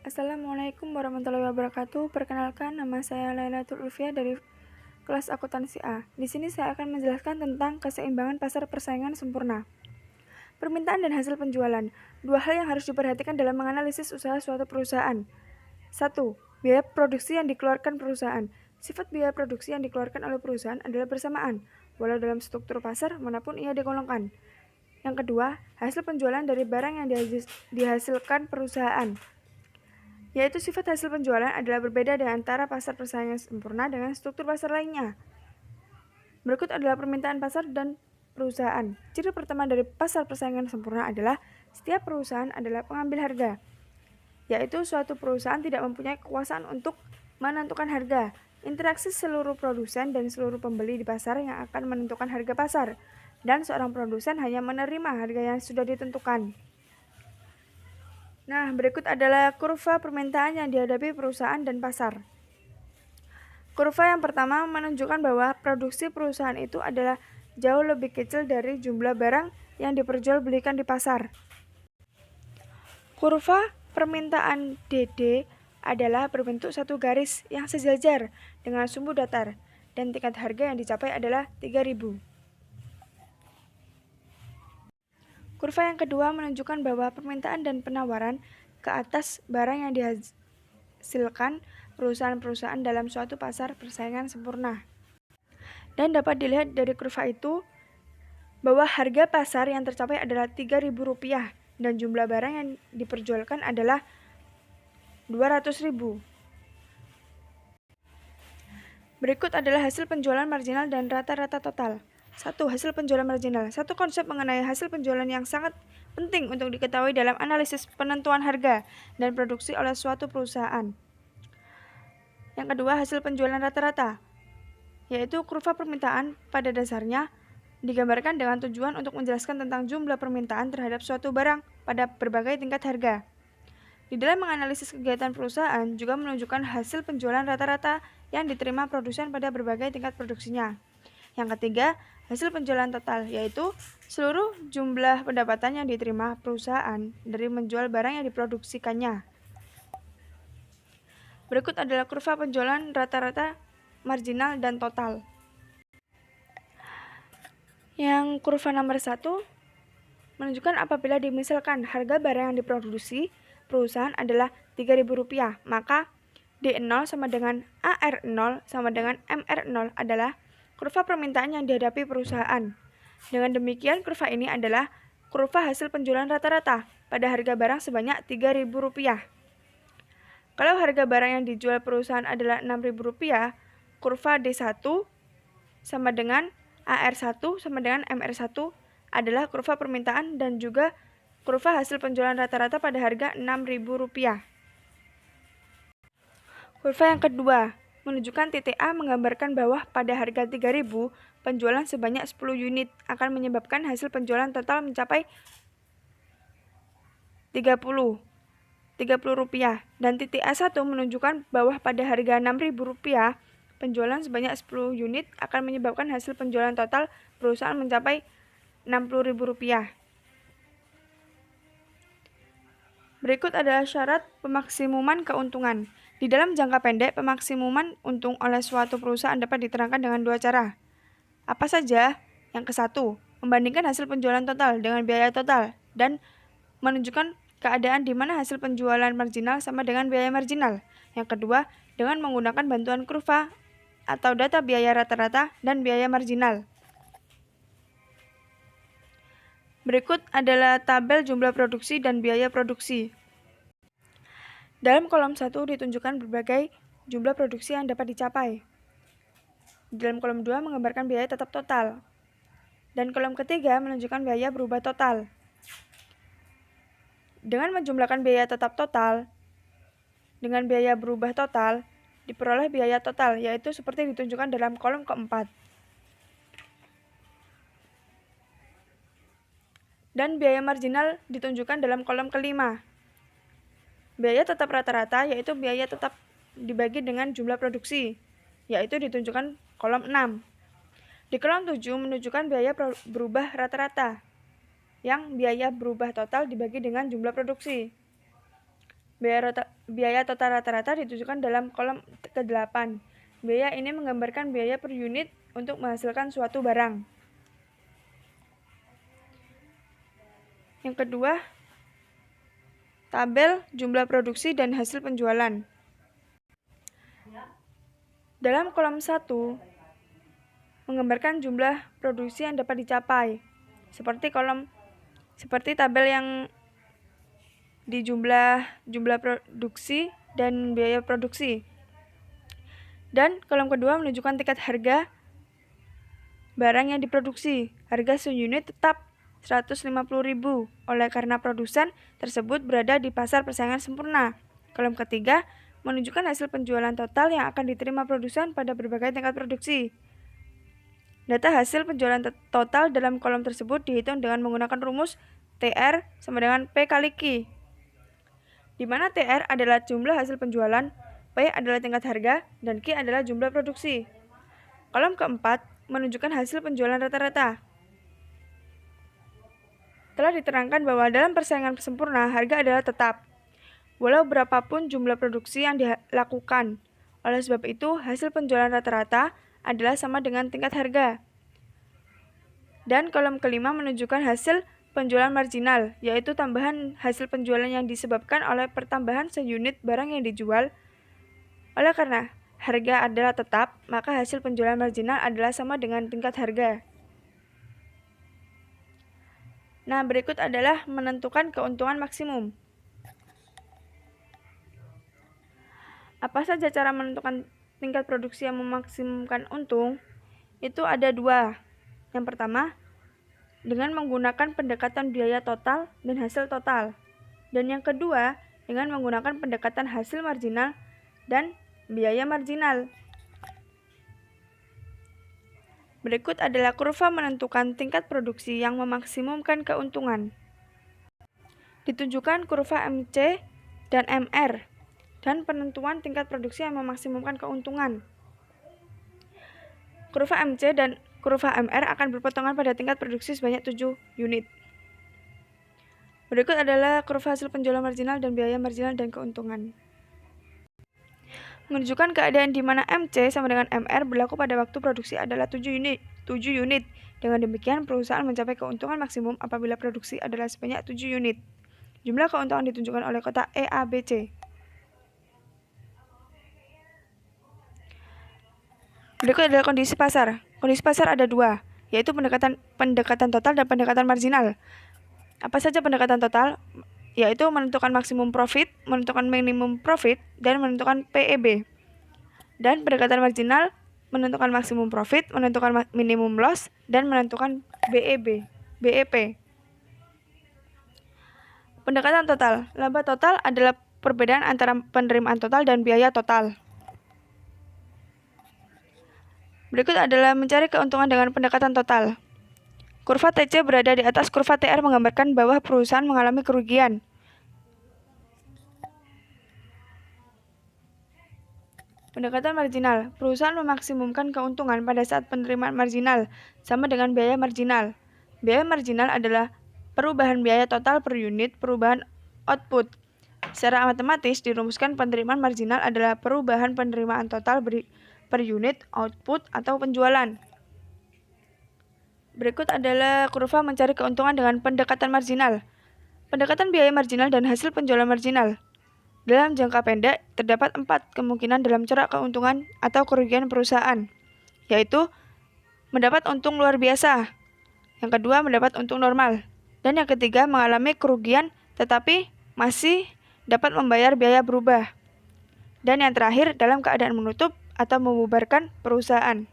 Assalamualaikum warahmatullahi wabarakatuh. Perkenalkan, nama saya Lailatul Ulfiah dari kelas akuntansi A. Di sini saya akan menjelaskan tentang keseimbangan pasar persaingan sempurna. Permintaan dan hasil penjualan. Dua hal yang harus diperhatikan dalam menganalisis usaha suatu perusahaan. 1. Biaya produksi yang dikeluarkan perusahaan. Sifat biaya produksi yang dikeluarkan oleh perusahaan adalah bersamaan, walau dalam struktur pasar manapun ia digolongkan. Yang kedua, hasil penjualan dari barang yang dihasilkan perusahaan, yaitu sifat hasil penjualan adalah berbeda dengan antara pasar persaingan sempurna dengan struktur pasar lainnya. Berikut adalah permintaan pasar dan perusahaan. Ciri pertama dari pasar persaingan sempurna adalah setiap perusahaan adalah pengambil harga, yaitu suatu perusahaan tidak mempunyai kekuasaan untuk menentukan harga. Interaksi seluruh produsen dan seluruh pembeli di pasar yang akan menentukan harga pasar, dan seorang produsen hanya menerima harga yang sudah ditentukan. Nah, berikut adalah kurva permintaan yang dihadapi perusahaan dan pasar. Kurva yang pertama menunjukkan bahwa produksi perusahaan itu adalah jauh lebih kecil dari jumlah barang yang diperjualbelikan di pasar. Kurva permintaan DD adalah berbentuk satu garis yang sejajar dengan sumbu datar, dan tingkat harga yang dicapai adalah 3.000. Kurva yang kedua menunjukkan bahwa permintaan dan penawaran ke atas barang yang dihasilkan perusahaan-perusahaan dalam suatu pasar persaingan sempurna. Dan dapat dilihat dari kurva itu bahwa harga pasar yang tercapai adalah Rp3.000 dan jumlah barang yang diperjualkan adalah 200.000. Berikut adalah hasil penjualan marginal dan rata-rata total. 1. Hasil penjualan marginal. Satu konsep mengenai hasil penjualan yang sangat penting untuk diketahui dalam analisis penentuan harga dan produksi oleh suatu perusahaan. Yang kedua, hasil penjualan rata-rata, yaitu kurva permintaan pada dasarnya digambarkan dengan tujuan untuk menjelaskan tentang jumlah permintaan terhadap suatu barang pada berbagai tingkat harga. Di dalam menganalisis kegiatan perusahaan juga menunjukkan hasil penjualan rata-rata yang diterima produsen pada berbagai tingkat produksinya. Yang ketiga, hasil penjualan total, yaitu seluruh jumlah pendapatan yang diterima perusahaan dari menjual barang yang diproduksikannya. Berikut adalah kurva penjualan rata-rata, marginal, dan total. Yang kurva nomor 1 menunjukkan apabila dimisalkan harga barang yang diproduksi perusahaan adalah Rp3.000, maka D0 sama dengan AR0 sama dengan MR0 adalah kurva permintaan yang dihadapi perusahaan. Dengan demikian, kurva ini adalah kurva hasil penjualan rata-rata pada harga barang sebanyak Rp3.000. Kalau harga barang yang dijual perusahaan adalah Rp6.000, kurva D1 sama dengan AR1 sama dengan MR1 adalah kurva permintaan dan juga kurva hasil penjualan rata-rata pada harga Rp6.000. Kurva yang kedua menunjukkan titik A menggambarkan bahwa pada harga 3.000, penjualan sebanyak 10 unit akan menyebabkan hasil penjualan total mencapai Rp30. Dan titik A1 menunjukkan bahwa pada harga Rp6.000, penjualan sebanyak 10 unit akan menyebabkan hasil penjualan total perusahaan mencapai Rp60.000. Berikut adalah syarat pemaksimuman keuntungan. Di dalam jangka pendek, pemaksimuman untung oleh suatu perusahaan dapat diterangkan dengan dua cara. Apa saja? Yang ke-1, membandingkan hasil penjualan total dengan biaya total dan menunjukkan keadaan di mana hasil penjualan marginal sama dengan biaya marginal. Yang kedua, dengan menggunakan bantuan kurva atau data biaya rata-rata dan biaya marginal. Berikut adalah tabel jumlah produksi dan biaya produksi. Dalam kolom 1 ditunjukkan berbagai jumlah produksi yang dapat dicapai. Dalam kolom 2 menggambarkan biaya tetap total. Dan kolom ketiga menunjukkan biaya berubah total. Dengan menjumlahkan biaya tetap total dengan biaya berubah total, diperoleh biaya total, yaitu seperti ditunjukkan dalam kolom keempat. Dan biaya marginal ditunjukkan dalam kolom kelima. Biaya tetap rata-rata yaitu biaya tetap dibagi dengan jumlah produksi, yaitu ditunjukkan kolom 6. Di kolom 7 menunjukkan biaya berubah rata-rata, yang biaya berubah total dibagi dengan jumlah produksi. Biaya total rata-rata ditunjukkan dalam kolom ke-8. Biaya ini menggambarkan biaya per unit untuk menghasilkan suatu barang. Yang kedua, tabel jumlah produksi dan hasil penjualan. Dalam kolom 1, menggambarkan jumlah produksi yang dapat dicapai. Seperti tabel yang di jumlah produksi dan biaya produksi. Dan kolom kedua menunjukkan tingkat harga barang yang diproduksi. Harga seunit tetap 150.000 oleh karena produsen tersebut berada di pasar persaingan sempurna. Kolom ketiga menunjukkan hasil penjualan total yang akan diterima produsen pada berbagai tingkat produksi. Data hasil penjualan total dalam kolom tersebut dihitung dengan menggunakan rumus TR sama dengan P kali Q, di mana TR adalah jumlah hasil penjualan, P adalah tingkat harga, dan Q adalah jumlah produksi. Kolom keempat menunjukkan hasil penjualan rata-rata. Telah diterangkan bahwa dalam persaingan sempurna, harga adalah tetap, walau berapapun jumlah produksi yang dilakukan. Oleh sebab itu, hasil penjualan rata-rata adalah sama dengan tingkat harga. Dan kolom kelima menunjukkan hasil penjualan marginal, yaitu tambahan hasil penjualan yang disebabkan oleh pertambahan seunit barang yang dijual. Oleh karena harga adalah tetap, maka hasil penjualan marginal adalah sama dengan tingkat harga. Nah, berikut adalah menentukan keuntungan maksimum. Apa saja cara menentukan tingkat produksi yang memaksimumkan untung? Itu ada dua. Yang pertama, dengan menggunakan pendekatan biaya total dan hasil total. Dan yang kedua, dengan menggunakan pendekatan hasil marginal dan biaya marginal. Berikut adalah kurva menentukan tingkat produksi yang memaksimumkan keuntungan. Ditunjukkan kurva MC dan MR, dan penentuan tingkat produksi yang memaksimumkan keuntungan. Kurva MC dan kurva MR akan berpotongan pada tingkat produksi sebanyak 7 unit. Berikut adalah kurva hasil penjualan marginal dan biaya marginal dan keuntungan. Menunjukkan keadaan di mana MC sama dengan MR berlaku pada waktu produksi adalah 7 unit. Dengan demikian, perusahaan mencapai keuntungan maksimum apabila produksi adalah sebanyak 7 unit. Jumlah keuntungan ditunjukkan oleh kotak E, A, B, C. Berikut adalah kondisi pasar. Kondisi pasar ada dua, yaitu pendekatan total dan pendekatan marginal. Apa saja pendekatan total? Yaitu menentukan maksimum profit, menentukan minimum profit, dan menentukan PEB. Dan pendekatan marginal menentukan maksimum profit, menentukan minimum loss, dan menentukan BEP. Pendekatan total. Laba total adalah perbedaan antara penerimaan total dan biaya total. Berikut adalah mencari keuntungan dengan pendekatan total. Kurva TC berada di atas kurva TR menggambarkan bahwa perusahaan mengalami kerugian. Pendekatan marginal. Perusahaan memaksimumkan keuntungan pada saat penerimaan marginal sama dengan biaya marginal. Biaya marginal adalah perubahan biaya total per unit perubahan output. Secara matematis dirumuskan penerimaan marginal adalah perubahan penerimaan total per unit output atau penjualan. Berikut adalah kurva mencari keuntungan dengan pendekatan marginal. Pendekatan biaya marginal dan hasil penjualan marginal. Dalam jangka pendek, terdapat 4 kemungkinan dalam corak keuntungan atau kerugian perusahaan, yaitu mendapat untung luar biasa, yang kedua mendapat untung normal, dan yang ketiga mengalami kerugian tetapi masih dapat membayar biaya berubah, dan yang terakhir dalam keadaan menutup atau membubarkan perusahaan.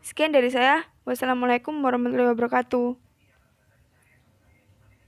Sekian dari saya. Wassalamualaikum warahmatullahi wabarakatuh.